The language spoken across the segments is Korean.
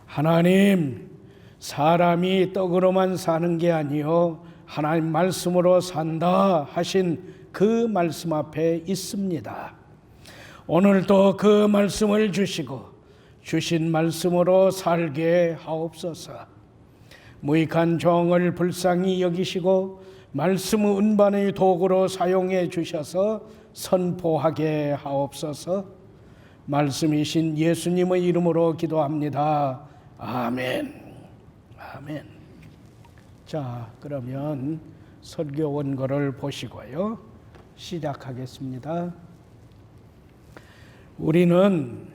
하나님, 사람이 떡으로만 사는 게 아니요 하나님 말씀으로 산다 하신 그 말씀 앞에 있습니다. 오늘도 그 말씀을 주시고 주신 말씀으로 살게 하옵소서. 무익한 종을 불쌍히 여기시고 말씀을 운반의 도구로 사용해 주셔서 선포하게 하옵소서. 말씀이신 예수님의 이름으로 기도합니다. 아멘. 아멘. 자, 그러면 설교 원고를 보시고요. 시작하겠습니다. 우리는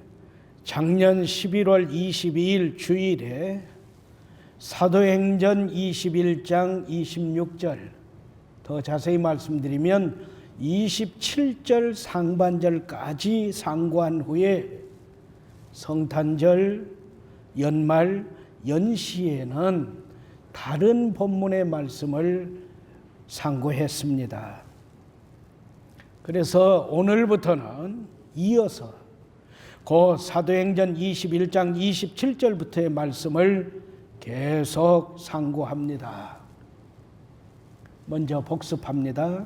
작년 11월 22일 주일에 사도행전 21장 26절, 더 자세히 말씀드리면 27절 상반절까지 상고한 후에 성탄절, 연말, 연시에는 다른 본문의 말씀을 상고했습니다. 그래서 오늘부터는 이어서 그 사도행전 21장 27절부터의 말씀을 계속 상고합니다. 먼저 복습합니다.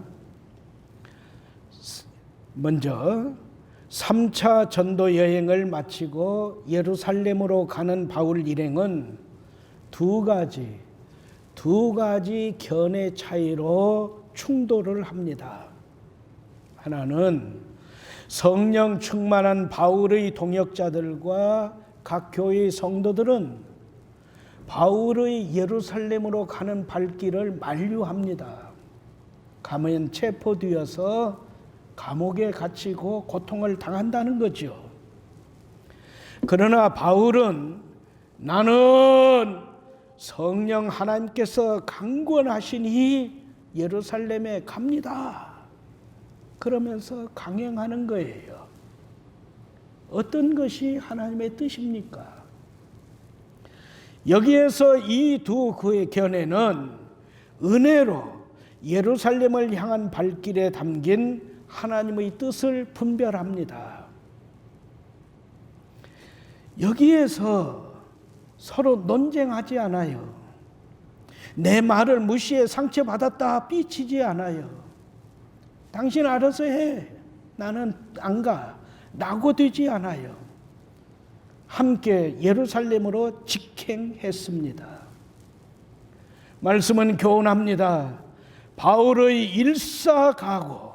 먼저 3차 전도 여행을 마치고 예루살렘으로 가는 바울 일행은 두 가지 견해 차이로 충돌을 합니다. 하나는 성령 충만한 바울의 동역자들과 각 교회의 성도들은 바울의 예루살렘으로 가는 발길을 만류합니다. 가면 체포되어서 감옥에 갇히고 고통을 당한다는 거죠. 그러나 바울은 나는 성령 하나님께서 강권하시니 예루살렘에 갑니다. 그러면서 강행하는 거예요. 어떤 것이 하나님의 뜻입니까? 여기에서 이 두 그의 견해는 은혜로 예루살렘을 향한 발길에 담긴 하나님의 뜻을 분별합니다. 여기에서 서로 논쟁하지 않아요. 내 말을 무시해 상처받았다 삐치지 않아요. 당신 알아서 해. 나는 안 가. 낙오되지 않아요. 함께 예루살렘으로 직행했습니다. 말씀은 교훈합니다. 바울의 일사각오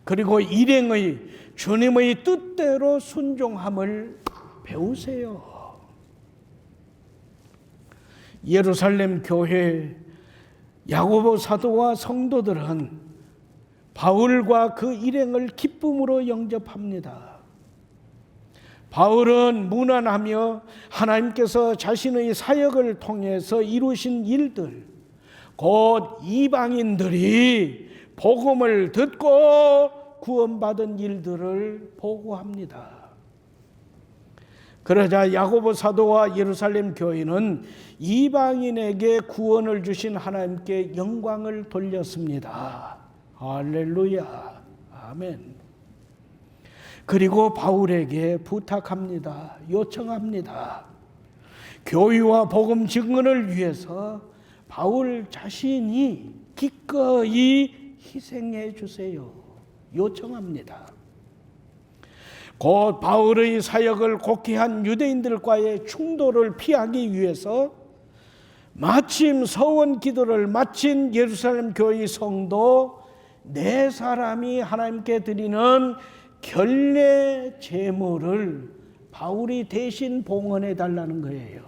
그리고 일행의 주님의 뜻대로 순종함을 배우세요. 예루살렘 교회 야고보 사도와 성도들은 바울과 그 일행을 기쁨으로 영접합니다. 바울은 무난하며 하나님께서 자신의 사역을 통해서 이루신 일들, 곧 이방인들이 복음을 듣고 구원받은 일들을 보고합니다. 그러자 야고보 사도와 예루살렘 교회는 이방인에게 구원을 주신 하나님께 영광을 돌렸습니다. 할렐루야. 아멘. 그리고 바울에게 부탁합니다. 요청합니다. 교회와 복음 증언을 위해서 바울 자신이 기꺼이 희생해 주세요. 요청합니다. 곧 바울의 사역을 곡해한 유대인들과의 충돌을 피하기 위해서 마침 서원 기도를 마친 예루살렘 교회 성도 4사람이 하나님께 드리는 결례 제물을 바울이 대신 봉헌해 달라는 거예요.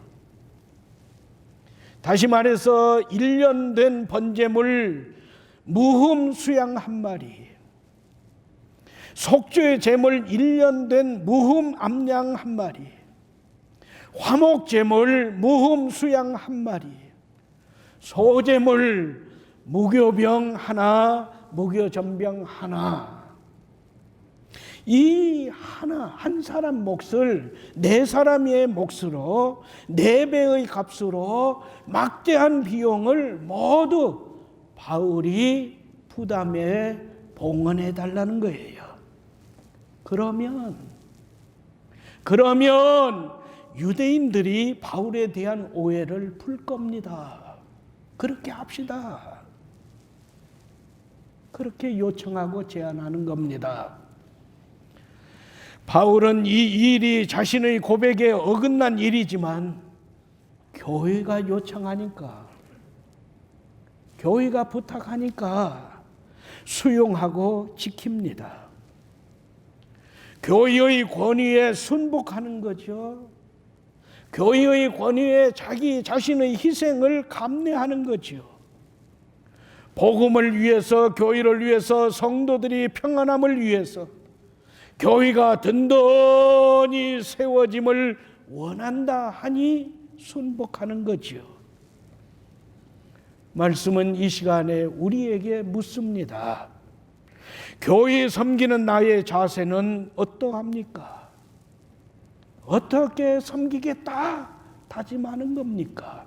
다시 말해서 1년 된 번제물 무흠 수양 1마리, 속죄 제물 1년 된 무흠 암양 1마리, 화목 제물 무흠 수양 1마리, 소제물 무교병 하나, 무교전병 하나. 이 하나 한 사람 몫을 4사람의 몫으로 4배의 값으로 막대한 비용을 모두 바울이 부담해 봉헌해 달라는 거예요. 그러면 유대인들이 바울에 대한 오해를 풀 겁니다. 그렇게 합시다. 그렇게 요청하고 제안하는 겁니다. 바울은 이 일이 자신의 고백에 어긋난 일이지만 교회가 요청하니까, 교회가 부탁하니까 수용하고 지킵니다. 교회의 권위에 순복하는 거죠. 교회의 권위에 자기 자신의 희생을 감내하는 거죠. 복음을 위해서, 교회를 위해서, 성도들이 평안함을 위해서 교회가 든든히 세워짐을 원한다 하니 순복하는 거죠. 말씀은 이 시간에 우리에게 묻습니다. 교회 섬기는 나의 자세는 어떠합니까? 어떻게 섬기겠다 다짐하는 겁니까?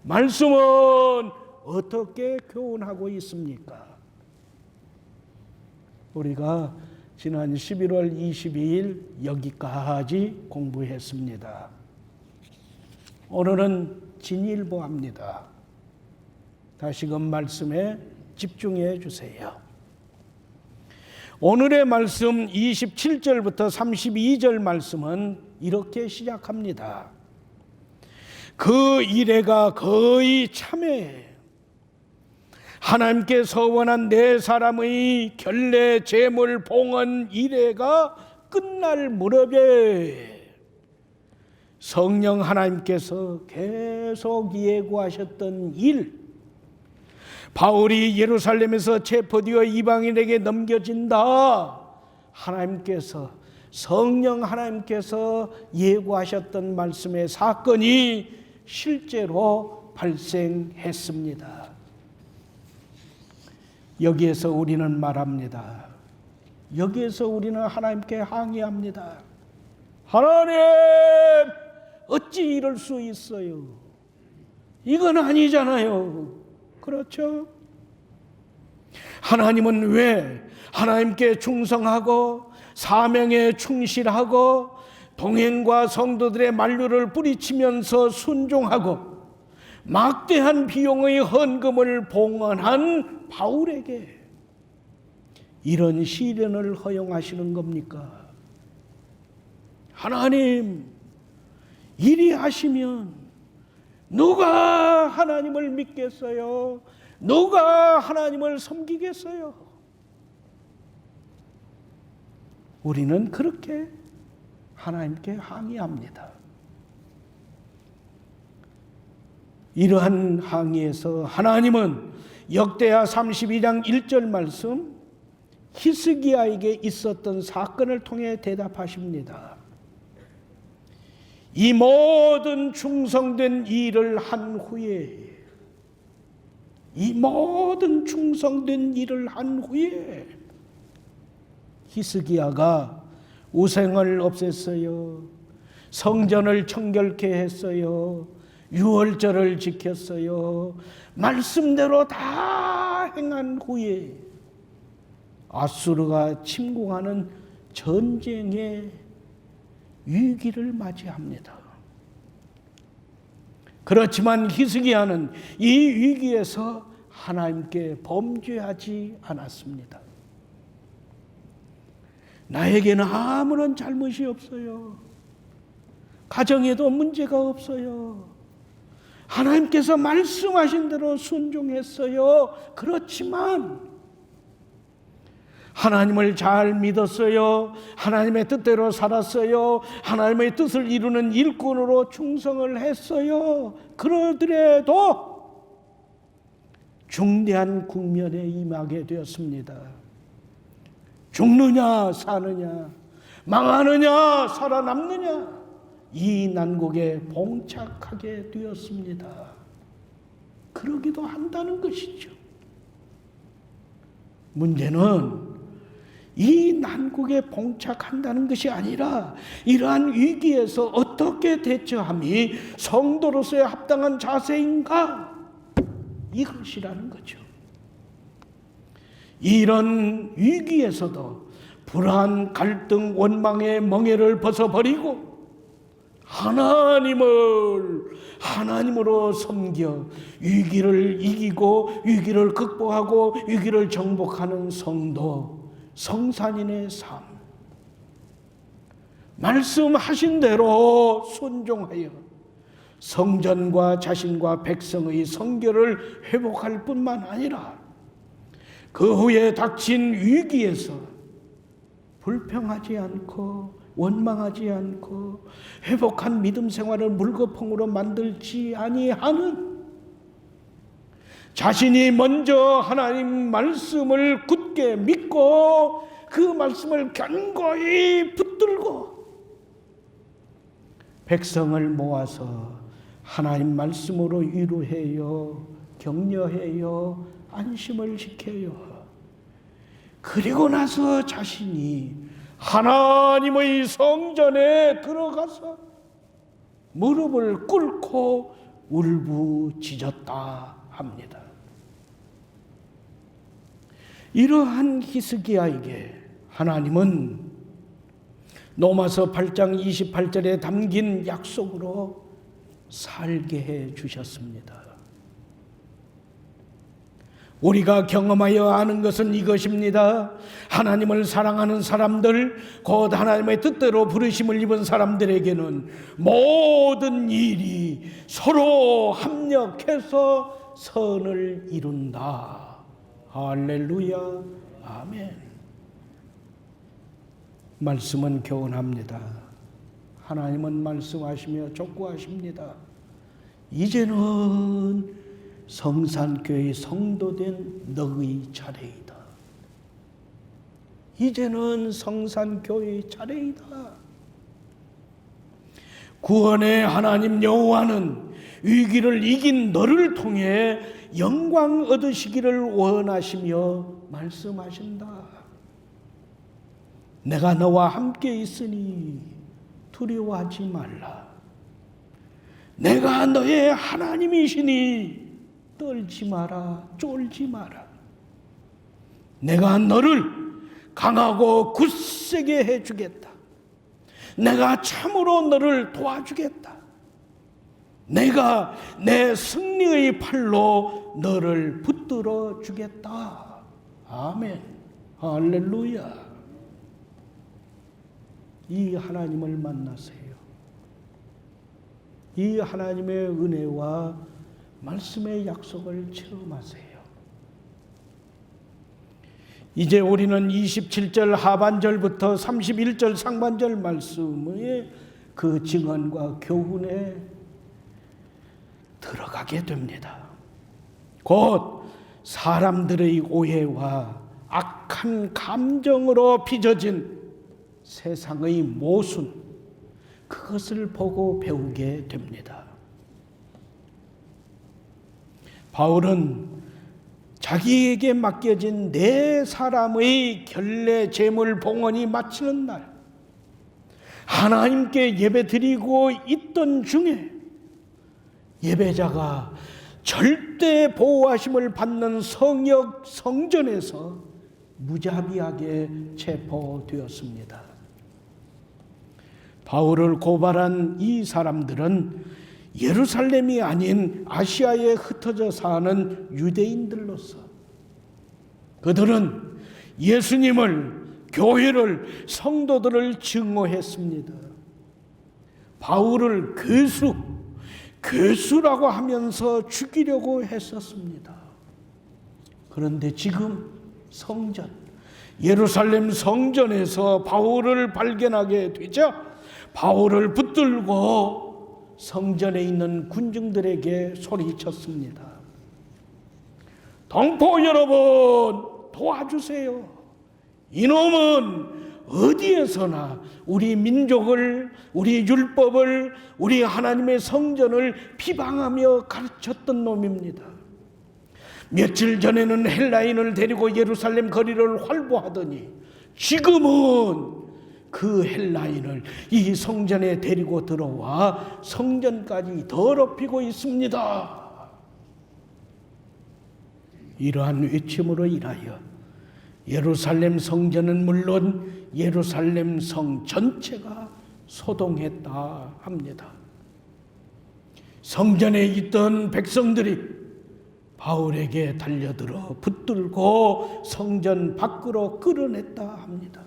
말씀은 어떻게 교훈하고 있습니까? 우리가 지난 11월 22일 여기까지 공부했습니다. 오늘은 진일보합니다. 다시금 말씀에 집중해 주세요. 오늘의 말씀 27절부터 32절 말씀은 이렇게 시작합니다. 그 이레가 거의 참해 하나님께 서원한 네 사람의 결례 제물 봉헌 이레가 끝날 무렵에 성령 하나님께서 계속 예고하셨던 일, 바울이 예루살렘에서 체포되어 이방인에게 넘겨진다, 하나님께서, 성령 하나님께서 예고하셨던 말씀의 사건이 실제로 발생했습니다. 여기에서 우리는 말합니다. 여기에서 우리는 하나님께 항의합니다. 하나님, 어찌 이럴 수 있어요? 이건 아니잖아요. 그렇죠? 하나님은 왜 하나님께 충성하고 사명에 충실하고 동행과 성도들의 만류를 뿌리치면서 순종하고 막대한 비용의 헌금을 봉헌한 바울에게 이런 시련을 허용하시는 겁니까? 하나님, 이리 하시면 누가 하나님을 믿겠어요? 누가 하나님을 섬기겠어요? 우리는 그렇게 하나님께 항의합니다. 이러한 항의에서 하나님은 역대하 32장 1절 말씀, 히스기야에게 있었던 사건을 통해 대답하십니다. 이 모든 충성된 일을 한 후에, 이 모든 충성된 일을 한 후에 히스기야가 우상을 없앴어요. 성전을 청결케 했어요. 유월절을 지켰어요. 말씀대로 다 행한 후에 아수르가 침공하는 전쟁의 위기를 맞이합니다. 그렇지만 히스기야는 이 위기에서 하나님께 범죄하지 않았습니다. 나에게는 아무런 잘못이 없어요. 가정에도 문제가 없어요. 하나님께서 말씀하신 대로 순종했어요. 그렇지만 하나님을 잘 믿었어요. 하나님의 뜻대로 살았어요. 하나님의 뜻을 이루는 일꾼으로 충성을 했어요. 그러더라도 중대한 국면에 임하게 되었습니다. 죽느냐 사느냐, 망하느냐 살아남느냐, 이 난국에 봉착하게 되었습니다. 그러기도 한다는 것이죠. 문제는 이 난국에 봉착한다는 것이 아니라 이러한 위기에서 어떻게 대처함이 성도로서의 합당한 자세인가, 이것이라는 거죠. 이런 위기에서도 불안, 갈등, 원망의 멍에를 벗어버리고 하나님을 하나님으로 섬겨 위기를 이기고 위기를 극복하고 위기를 정복하는 성도, 성산인의 삶, 말씀하신 대로 순종하여 성전과 자신과 백성의 성결을 회복할 뿐만 아니라 그 후에 닥친 위기에서 불평하지 않고 원망하지 않고 회복한 믿음 생활을 물거품으로 만들지 아니하는, 자신이 먼저 하나님 말씀을 굳게 믿고 그 말씀을 견고히 붙들고 백성을 모아서 하나님 말씀으로 위로해요, 격려해요, 안심을 시켜요. 그리고 나서 자신이 하나님의 성전에 들어가서 무릎을 꿇고 울부짖었다 합니다. 이러한 히스기야에게 하나님은 로마서 8장 28절에 담긴 약속으로 살게 해 주셨습니다. 우리가 경험하여 아는 것은 이것입니다. 하나님을 사랑하는 사람들, 곧 하나님의 뜻대로 부르심을 입은 사람들에게는 모든 일이 서로 합력해서 선을 이룬다. 할렐루야, 아멘. 말씀은 교훈합니다. 하나님은 말씀하시며 촉구하십니다. 이제는 성산교회의 성도된 너의 차례이다. 이제는 성산교회의 차례이다. 구원의 하나님 여호와는 위기를 이긴 너를 통해 영광 얻으시기를 원하시며 말씀하신다. 내가 너와 함께 있으니 두려워하지 말라. 내가 너의 하나님이시니 떨지 마라, 쫄지 마라. 내가 너를 강하고 굳세게 해주겠다. 내가 참으로 너를 도와주겠다. 내가 내 승리의 팔로 너를 붙들어 주겠다. 아멘. 할렐루야. 이 하나님을 만나세요. 이 하나님의 은혜와 말씀의 약속을 체험하세요. 이제 우리는 27절 하반절부터 31절 상반절 말씀의 그 증언과 교훈에 들어가게 됩니다. 곧 사람들의 오해와 악한 감정으로 빚어진 세상의 모순, 그것을 보고 배우게 됩니다. 바울은 자기에게 맡겨진 네 사람의 결례 제물 봉헌이 마치는 날 하나님께 예배드리고 있던 중에 예배자가 절대 보호하심을 받는 성역 성전에서 무자비하게 체포되었습니다. 바울을 고발한 이 사람들은 예루살렘이 아닌 아시아에 흩어져 사는 유대인들로서 그들은 예수님을, 교회를, 성도들을 증오했습니다. 바울을 괴수라고 하면서 죽이려고 했었습니다. 그런데 지금 성전, 예루살렘 성전에서 바울을 발견하게 되자 바울을 붙들고 성전에 있는 군중들에게 소리쳤습니다. 동포 여러분, 도와주세요. 이놈은 어디에서나 우리 민족을, 우리 율법을, 우리 하나님의 성전을 비방하며 가르쳤던 놈입니다. 며칠 전에는 헬라인을 데리고 예루살렘 거리를 활보하더니 지금은 그 헬라인을 이 성전에 데리고 들어와 성전까지 더럽히고 있습니다. 이러한 외침으로 인하여 예루살렘 성전은 물론 예루살렘 성 전체가 소동했다 합니다. 성전에 있던 백성들이 바울에게 달려들어 붙들고 성전 밖으로 끌어냈다 합니다.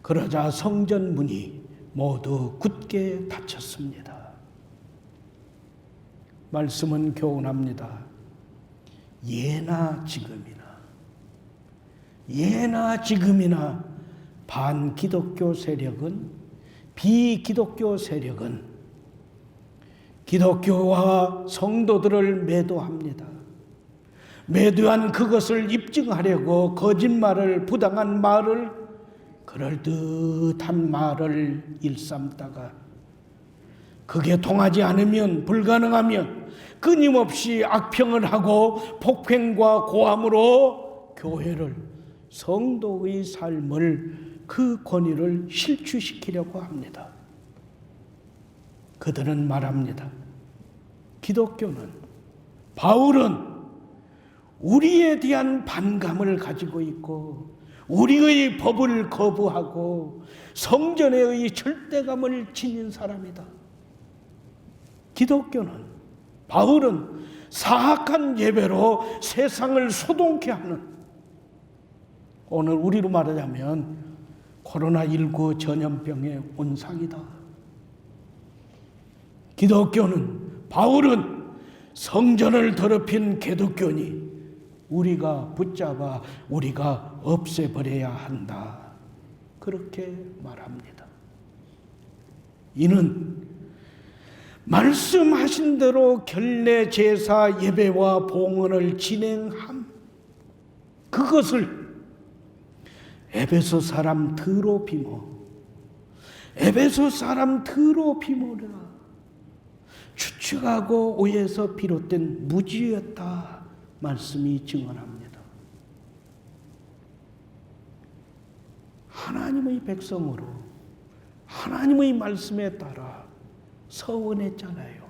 그러자 성전 문이 모두 굳게 닫혔습니다. 말씀은 교훈합니다. 예나 지금이나 반기독교 세력은, 비기독교 세력은 기독교와 성도들을 매도합니다. 매도한 그것을 입증하려고 거짓말을, 부당한 말을, 그럴듯한 말을 일삼다가 그게 통하지 않으면, 불가능하면 끊임없이 악평을 하고 폭행과 고함으로 교회를, 성도의 삶을, 그 권위를 실추시키려고 합니다. 그들은 말합니다. 기독교는, 바울은 우리에 대한 반감을 가지고 있고 우리의 법을 거부하고 성전의 절대감을 지닌 사람이다. 기독교는, 바울은 사악한 예배로 세상을 소동케 하는, 오늘 우리로 말하자면 코로나19 전염병의 온상이다. 기독교는, 바울은 성전을 더럽힌 개독교니 우리가 붙잡아 우리가 없애버려야 한다. 그렇게 말합니다. 이는 말씀하신 대로 결례 제사 예배와 봉헌을 진행함, 그것을 에베소 사람 드로피모라 추측하고 오해에서 비롯된 무지였다 말씀이 증언합니다. 하나님의 백성으로 하나님의 말씀에 따라 서원했잖아요.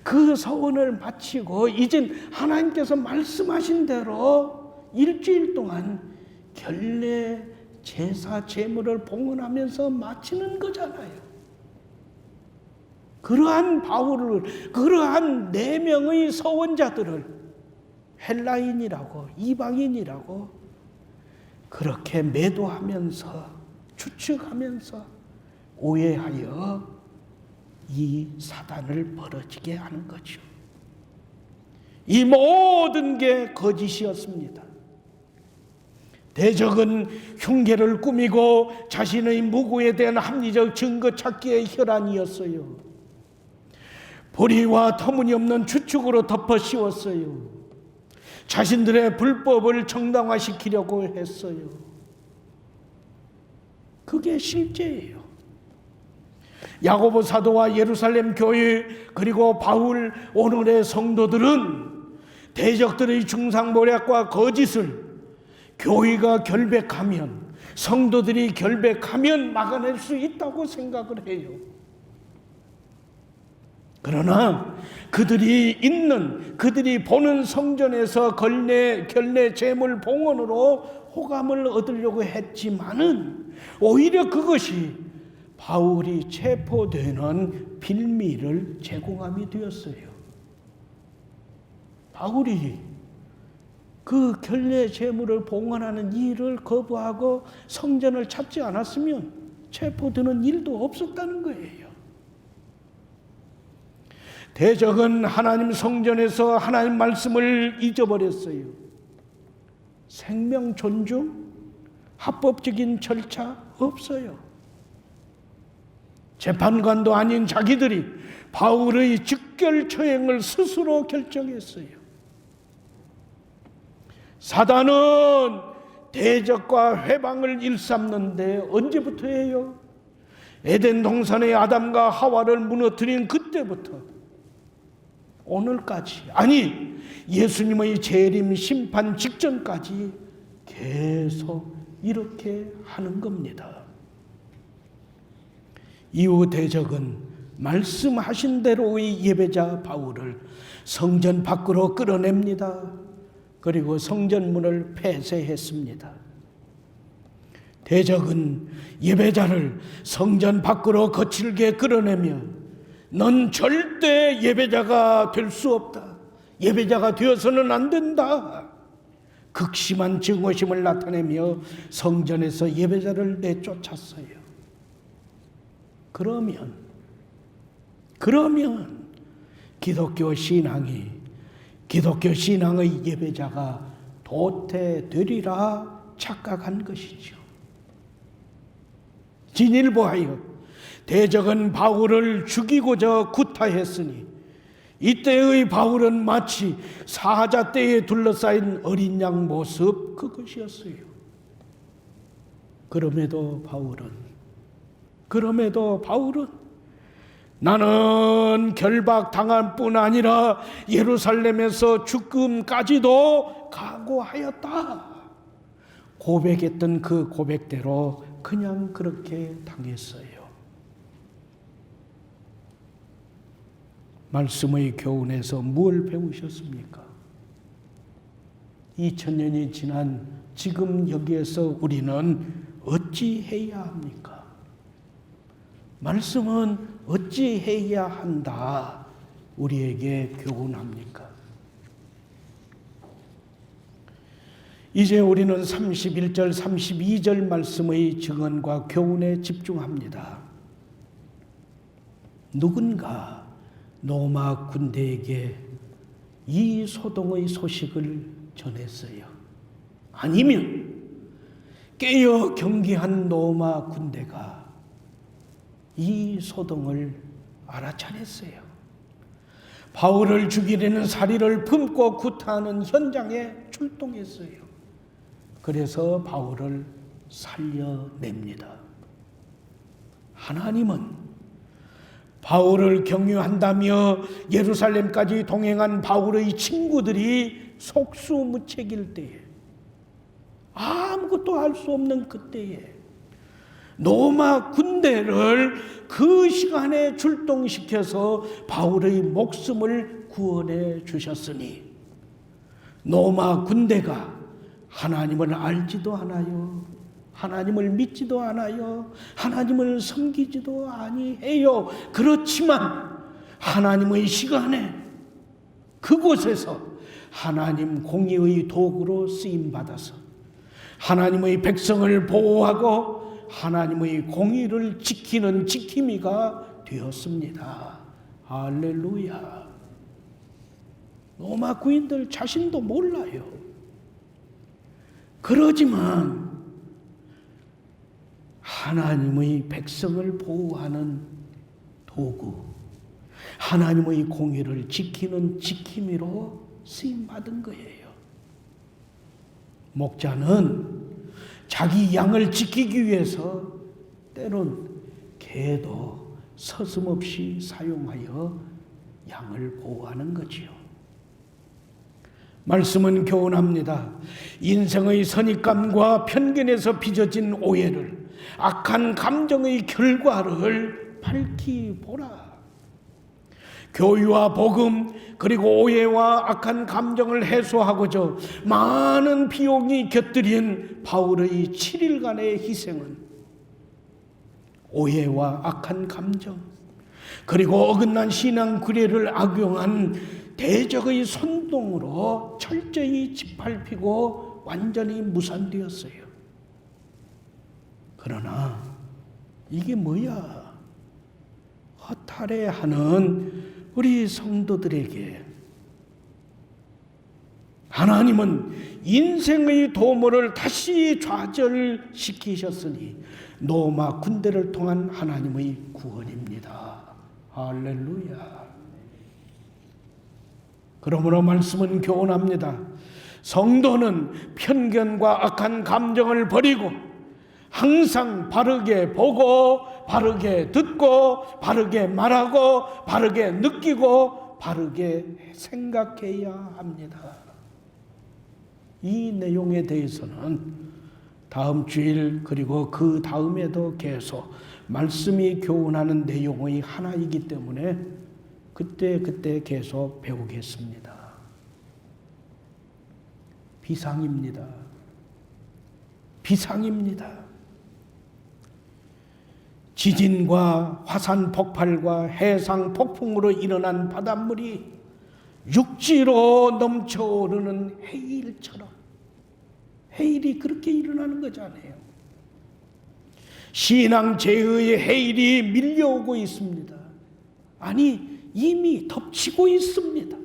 그 서원을 마치고 이젠 하나님께서 말씀하신 대로 일주일 동안 결례 제사 제물을 봉헌하면서 마치는 거잖아요. 그러한 바울을, 그러한 4명의 서원자들을 헬라인이라고, 이방인이라고 그렇게 매도하면서, 추측하면서 오해하여 이 사단을 벌어지게 하는 거죠. 이 모든 게 거짓이었습니다. 대적은 흉계를 꾸미고 자신의 무고에 대한 합리적 증거 찾기의 혈안이었어요. 불의와 터무니없는 추측으로 덮어 씌웠어요. 자신들의 불법을 정당화시키려고 했어요. 그게 실제예요. 야고보 사도와 예루살렘 교회, 그리고 바울, 오늘의 성도들은 대적들의 중상모략과 거짓을 교회가 결백하면, 성도들이 결백하면 막아낼 수 있다고 생각을 해요. 그러나 그들이 보는 성전에서 결례 제물 봉헌으로 호감을 얻으려고 했지만은 오히려 그것이 바울이 체포되는 빌미를 제공함이 되었어요. 바울이 그 결례 제물을 봉헌하는 일을 거부하고 성전을 찾지 않았으면 체포되는 일도 없었다는 거예요. 대적은 하나님 성전에서 하나님 말씀을 잊어버렸어요. 생명 존중, 합법적인 절차 없어요. 재판관도 아닌 자기들이 바울의 즉결 처형을 스스로 결정했어요. 사단은 대적과 회방을 일삼는데 언제부터예요? 에덴 동산의 아담과 하와를 무너뜨린 그때부터 오늘까지, 아니 예수님의 재림 심판 직전까지 계속 이렇게 하는 겁니다. 이후 대적은 말씀하신 대로의 예배자 바울을 성전 밖으로 끌어냅니다. 그리고 성전 문을 폐쇄했습니다. 대적은 예배자를 성전 밖으로 거칠게 끌어내며 넌 절대 예배자가 될 수 없다. 예배자가 되어서는 안 된다. 극심한 증오심을 나타내며 성전에서 예배자를 내쫓았어요. 그러면 기독교 신앙의 예배자가 도태되리라 착각한 것이죠. 진일보하여 대적은 바울을 죽이고자 구타했으니 이때의 바울은 마치 사자떼에 둘러싸인 어린 양 모습 그것이었어요. 그럼에도 바울은 나는 결박당할 뿐 아니라 예루살렘에서 죽음까지도 각오하였다 고백했던 그 고백대로 그냥 그렇게 당했어요. 말씀의 교훈에서 뭘 배우셨습니까? 2000년이 지난 지금 여기에서 우리는 어찌 해야 합니까? 말씀은 어찌 해야 한다 우리에게 교훈합니까? 이제 우리는 31절 32절 말씀의 증언과 교훈에 집중합니다. 누군가 로마 군대에게 이 소동의 소식을 전했어요. 아니면 깨어 경계한 로마 군대가 이 소동을 알아차렸어요. 바울을 죽이려는 사리를 품고 구타하는 현장에 출동했어요. 그래서 바울을 살려냅니다. 하나님은 바울을 경유한다며 예루살렘까지 동행한 바울의 친구들이 속수무책일 때에, 아무것도 할 수 없는 그때에 로마 군대를 그 시간에 출동시켜서 바울의 목숨을 구원해 주셨으니 로마 군대가 하나님을 알지도 않아요. 하나님을 믿지도 않아요. 하나님을 섬기지도 아니해요. 그렇지만 하나님의 시간에 그곳에서 하나님 공의의 도구로 쓰임받아서 하나님의 백성을 보호하고 하나님의 공의를 지키는 지킴이가 되었습니다. 할렐루야. 로마 군인들 자신도 몰라요. 그러지만 하나님의 백성을 보호하는 도구, 하나님의 공의를 지키는 지킴이로 쓰임받은 거예요. 목자는 자기 양을 지키기 위해서 때론 개도 서슴없이 사용하여 양을 보호하는 거지요. 말씀은 교훈합니다. 인생의 선입감과 편견에서 빚어진 오해를, 악한 감정의 결과를 밝히 보라. 교유와 복음 그리고 오해와 악한 감정을 해소하고자 많은 비용이 곁들인 바울의 7일간의 희생은 오해와 악한 감정 그리고 어긋난 신앙 구례를 악용한 대적의 선동으로 철저히 짓밟히고 완전히 무산되었어요. 그러나 이게 뭐야? 허탈해하는 우리 성도들에게 하나님은 인생의 도모를 다시 좌절시키셨으니 로마 군대를 통한 하나님의 구원입니다. 할렐루야. 그러므로 말씀은 교훈합니다. 성도는 편견과 악한 감정을 버리고 항상 바르게 보고 바르게 듣고 바르게 말하고 바르게 느끼고 바르게 생각해야 합니다. 이 내용에 대해서는 다음 주일 그리고 그 다음에도 계속 말씀이 교훈하는 내용의 하나이기 때문에 그때 계속 배우겠습니다. 비상입니다. 비상입니다. 지진과 화산 폭발과 해상 폭풍으로 일어난 바닷물이 육지로 넘쳐오르는 해일처럼, 해일이 그렇게 일어나는 거잖아요. 신앙제의 해일이 밀려오고 있습니다. 아니, 이미 덮치고 있습니다.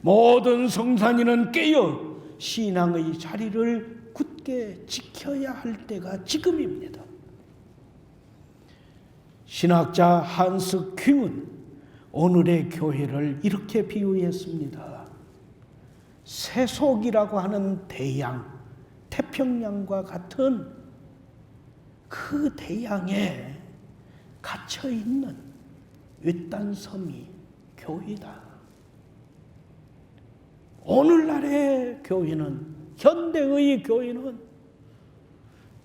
모든 성산인은 깨어 신앙의 자리를 굳게 지켜야 할 때가 지금입니다. 신학자 한스 큉은 오늘의 교회를 이렇게 비유했습니다. 세속이라고 하는 대양, 태평양과 같은 그 대양에 갇혀있는 외딴 섬이 교회다. 오늘날의 교회는, 현대의 교회는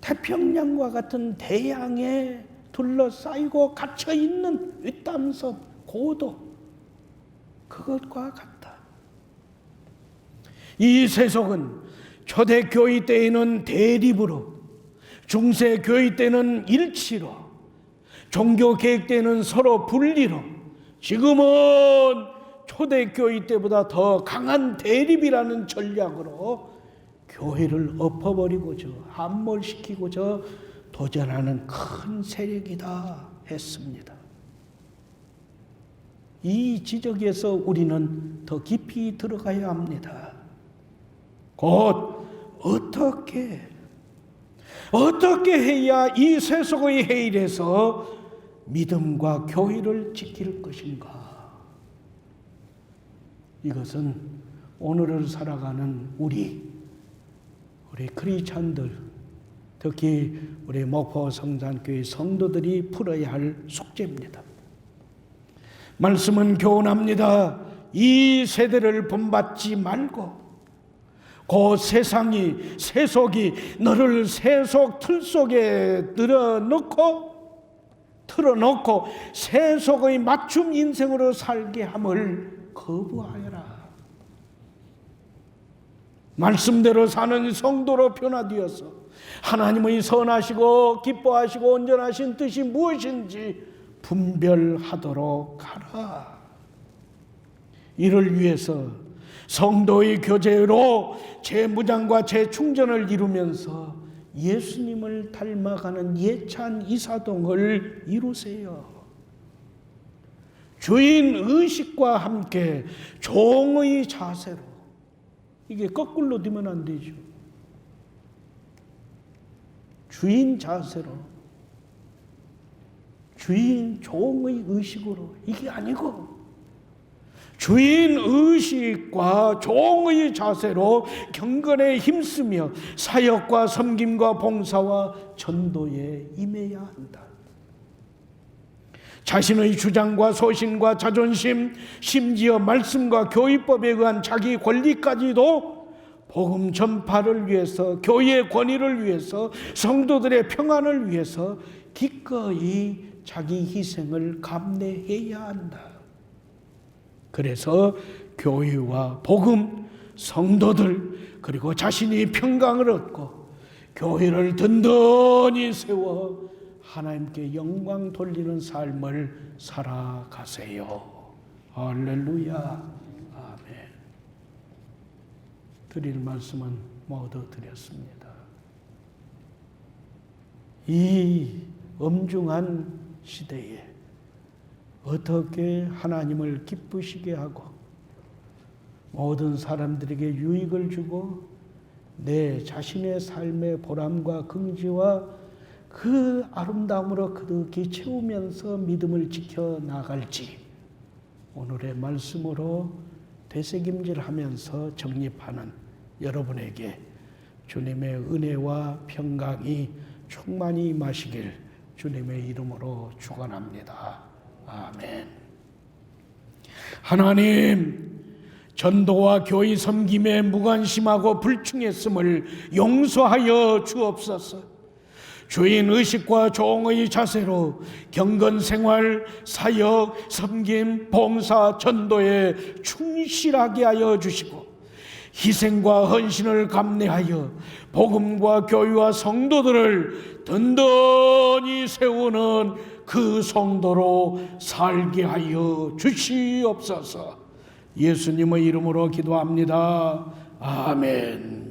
태평양과 같은 대양에 둘러싸이고 갇혀있는 외딴 섬, 고도, 그것과 같다. 이 세속은 초대교회 때에는 대립으로, 중세교회 때는 일치로, 종교개혁 때는 서로 분리로, 지금은 초대교회 때보다 더 강한 대립이라는 전략으로 교회를 엎어버리고자, 함몰시키고자 도전하는 큰 세력이다 했습니다. 이 지적에서 우리는 더 깊이 들어가야 합니다. 곧 어떻게 해야 이 세속의 해일에서 믿음과 교회를 지킬 것인가? 이것은 오늘을 살아가는 우리 크리스찬들, 특히 우리 목포 성산교회 성도들이 풀어야 할 숙제입니다. 말씀은 교훈합니다. 이 세대를 본받지 말고 그 세속이 너를 세속 틀 속에 틀어놓고 세속의 맞춤 인생으로 살게 함을 거부하여라. 말씀대로 사는 성도로 변화되어서 하나님의 선하시고 기뻐하시고 온전하신 뜻이 무엇인지 분별하도록 하라. 이를 위해서 성도의 교제로 재무장과 재충전을 이루면서 예수님을 닮아가는 예찬 이사동을 이루세요. 주인 의식과 함께 종의 자세로, 이게 거꾸로 되면 안 되죠. 주인 자세로, 주인 종의 의식으로, 이게 아니고 주인 의식과 종의 자세로 경건에 힘쓰며 사역과 섬김과 봉사와 전도에 임해야 한다. 자신의 주장과 소신과 자존심, 심지어 말씀과 교회법에 의한 자기 권리까지도 복음 전파를 위해서, 교회의 권위를 위해서, 성도들의 평안을 위해서 기꺼이 자기 희생을 감내해야 한다. 그래서 교회와 복음, 성도들, 그리고 자신이 평강을 얻고 교회를 든든히 세워 하나님께 영광 돌리는 삶을 살아가세요. 할렐루야. 아멘. 드릴 말씀은 모두 드렸습니다. 이 엄중한 시대에 어떻게 하나님을 기쁘시게 하고 모든 사람들에게 유익을 주고 내 자신의 삶의 보람과 긍지와 그 아름다움으로 그득히 채우면서 믿음을 지켜나갈지 오늘의 말씀으로 되새김질하면서 정립하는 여러분에게 주님의 은혜와 평강이 충만히 임하시길 주님의 이름으로 축원합니다. 아멘. 하나님, 전도와 교회 섬김에 무관심하고 불충했음을 용서하여 주옵소서. 주인 의식과 종의 자세로 경건생활, 사역, 섬김, 봉사, 전도에 충실하게 하여 주시고 희생과 헌신을 감내하여 복음과 교회와 성도들을 든든히 세우는 그 성도로 살게 하여 주시옵소서. 예수님의 이름으로 기도합니다. 아멘.